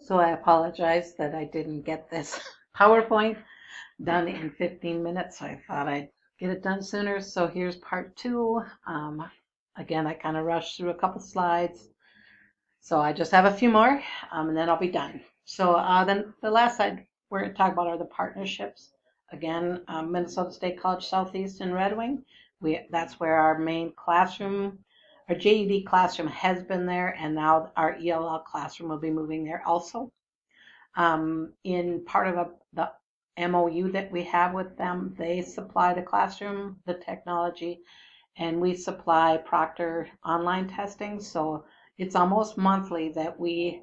So I apologize that I didn't get this PowerPoint done in 15 minutes. I thought I'd get it done sooner. So here's part two. Again, I kind of rushed through a couple slides. So I just have a few more and then I'll be done. So then the last slide we're going to talk about are the partnerships. Again, Minnesota State College Southeast in Red Wing. That's where our main classroom, our GED classroom has been there, and now our ELL classroom will be moving there also. In part of the MOU that we have with them, they supply the classroom, the technology, and we supply proctor online testing. So it's almost monthly that we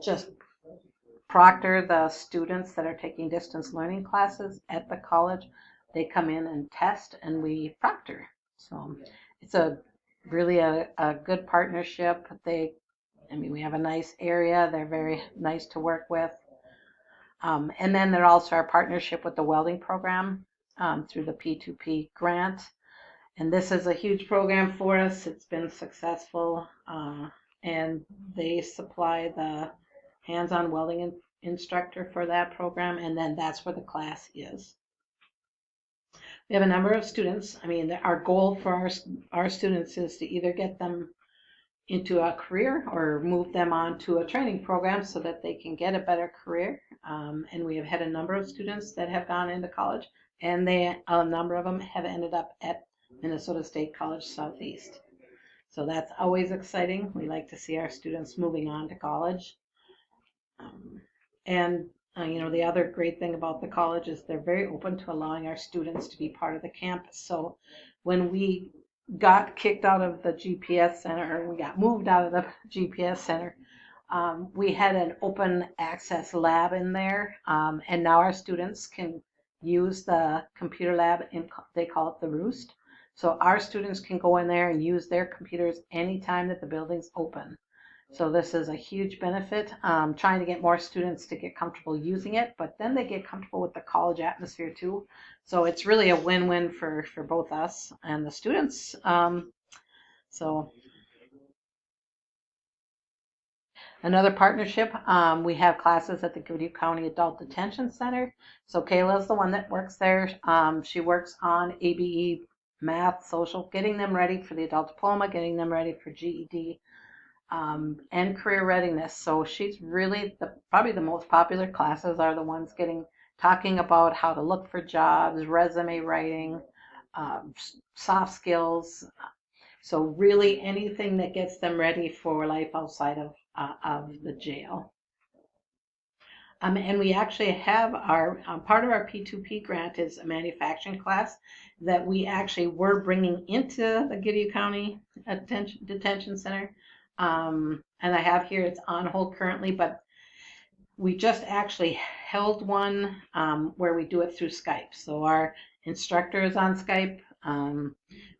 just proctor the students that are taking distance learning classes at the college. They come in and test, and we proctor. So it's really a good partnership. We have a nice area. They're very nice to work with. And then they're also our partnership with the welding program through the P2P grant. And this is a huge program for us. It's been successful. And they supply the hands-on welding instructor for that program. And then that's where the class is. We have a number of students. Our goal for our students is to either get them into a career or move them on to a training program so that they can get a better career. And we have had a number of students that have gone into college, and a number of them have ended up at Minnesota State College Southeast. So that's always exciting. We like to see our students moving on to college. The other great thing about the college is they're very open to allowing our students to be part of the campus. So when we got kicked out of the GPS center, or we got moved out of the GPS center, we had an open access lab in there, and now our students can use the computer lab, they call it the Roost. So our students can go in there and use their computers anytime that the building's open. So this is a huge benefit, trying to get more students to get comfortable using it, but then they get comfortable with the college atmosphere too. So it's really a win-win for both us and the students. Another partnership, we have classes at the Goodhue County Adult Detention Center. So Kayla is the one that works there. She works on ABE, math, social, getting them ready for the adult diploma, getting them ready for GED. And career readiness. So she's really probably the most popular classes are the ones talking about how to look for jobs, resume writing, soft skills. So really anything that gets them ready for life outside of the jail. And we actually have our part of our P2P grant is a manufacturing class that we actually were bringing into the Goodhue County Detention Center. And I have here, it's on hold currently, but we just actually held one where we do it through Skype. So our instructor is on Skype.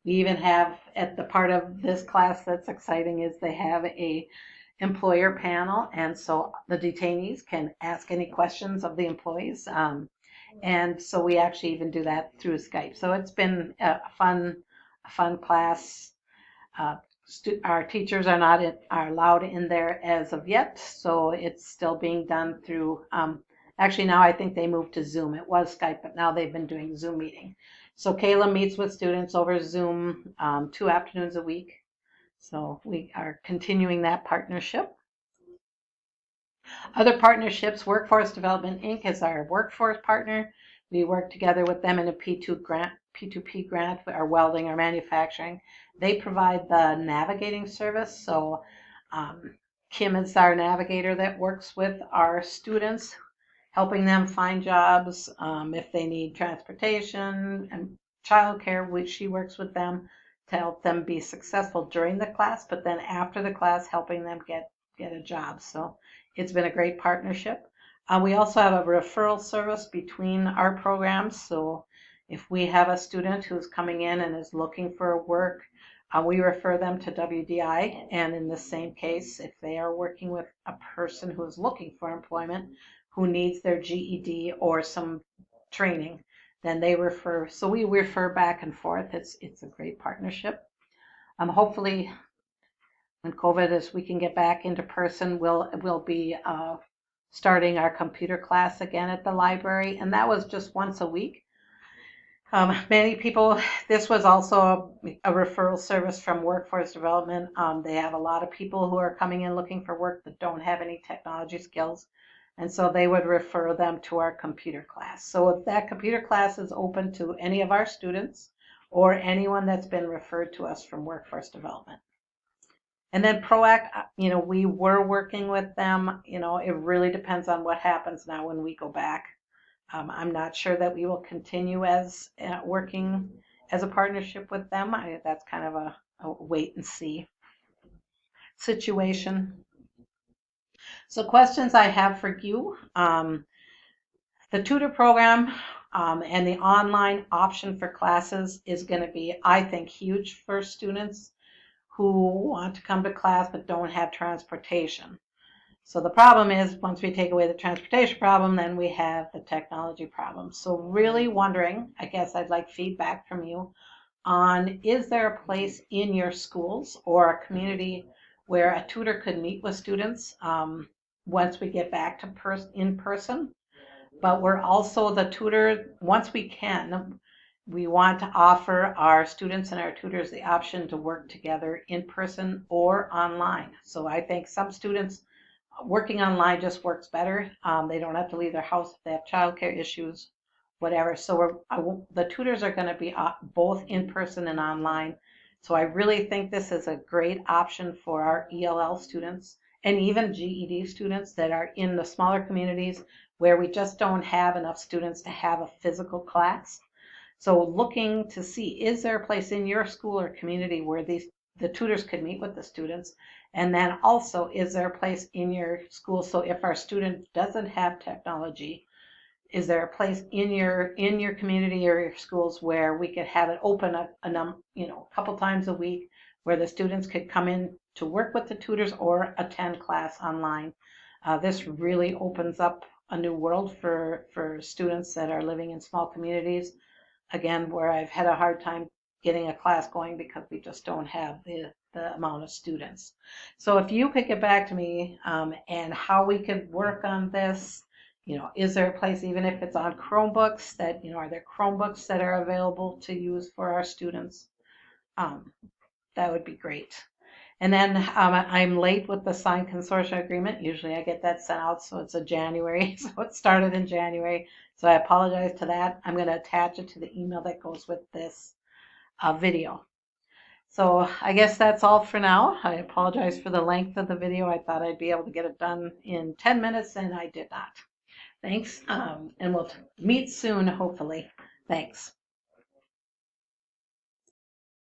We even have, at the part of this class that's exciting, is they have a employer panel, and so the detainees can ask any questions of the employees. And so we actually even do that through Skype. So it's been a fun class. Our teachers are not allowed in there as of yet, so it's still being done through, actually now I think they moved to Zoom. It was Skype, but now they've been doing Zoom meeting. So Kayla meets with students over Zoom 2 afternoons a week. So we are continuing that partnership. Other partnerships, Workforce Development Inc. is our workforce partner. We work together with them in a P2P grant, our welding, our manufacturing. They provide the navigating service. So Kim is our navigator that works with our students, helping them find jobs. If they need transportation and childcare, which she works with them to help them be successful during the class, but then after the class, helping them get a job. So it's been a great partnership. We also have a referral service between our programs. So if we have a student who's coming in and is looking for work, we refer them to WDI. And in the same case, if they are working with a person who is looking for employment, who needs their GED or some training, then they refer. So we refer back and forth. It's a great partnership. Hopefully, when COVID is, we can get back into person. We'll be starting our computer class again at the library, and that was just once a week. Many people, this was also a referral service from Workforce Development. They have a lot of people who are coming in looking for work that don't have any technology skills. And so they would refer them to our computer class. So if that computer class is open to any of our students or anyone that's been referred to us from Workforce Development. And then PROACT, we were working with them. It really depends on what happens now when we go back. I'm not sure that we will continue as working as a partnership with them. That's kind of a wait and see situation. So questions I have for you. The tutor program and the online option for classes is going to be, I think, huge for students who want to come to class but don't have transportation. So the problem is, once we take away the transportation problem, then we have the technology problem. So really wondering, I guess I'd like feedback from you on, is there a place in your schools or a community where a tutor could meet with students once we get back to in person? But we're also the tutor, once we can, we want to offer our students and our tutors the option to work together in person or online. So I think some students working online just works better. They don't have to leave their house if they have childcare issues, whatever. So the tutors are going to be both in person and online. So I really think this is a great option for our ELL students and even GED students that are in the smaller communities where we just don't have enough students to have a physical class. So looking to see, is there a place in your school or community where the tutors could meet with the students? And then also, is there a place in your school, so if our student doesn't have technology, is there a place in your community or your schools where we could have it open a couple times a week where the students could come in to work with the tutors or attend class online? This really opens up a new world for students that are living in small communities, again, where I've had a hard time getting a class going because we just don't have the amount of students. So if you could get back to me and how we could work on this, is there a place, even if it's on Chromebooks, that, are there Chromebooks that are available to use for our students? That would be great. And then I'm late with the signed consortium agreement. Usually I get that sent out, so it's a January, so it started in January. So I apologize to that. I'm going to attach it to the email that goes with this video. So I guess that's all for now. I apologize for the length of the video. I thought I'd be able to get it done in 10 minutes, and I did not. Thanks, and we'll meet soon, hopefully. Thanks.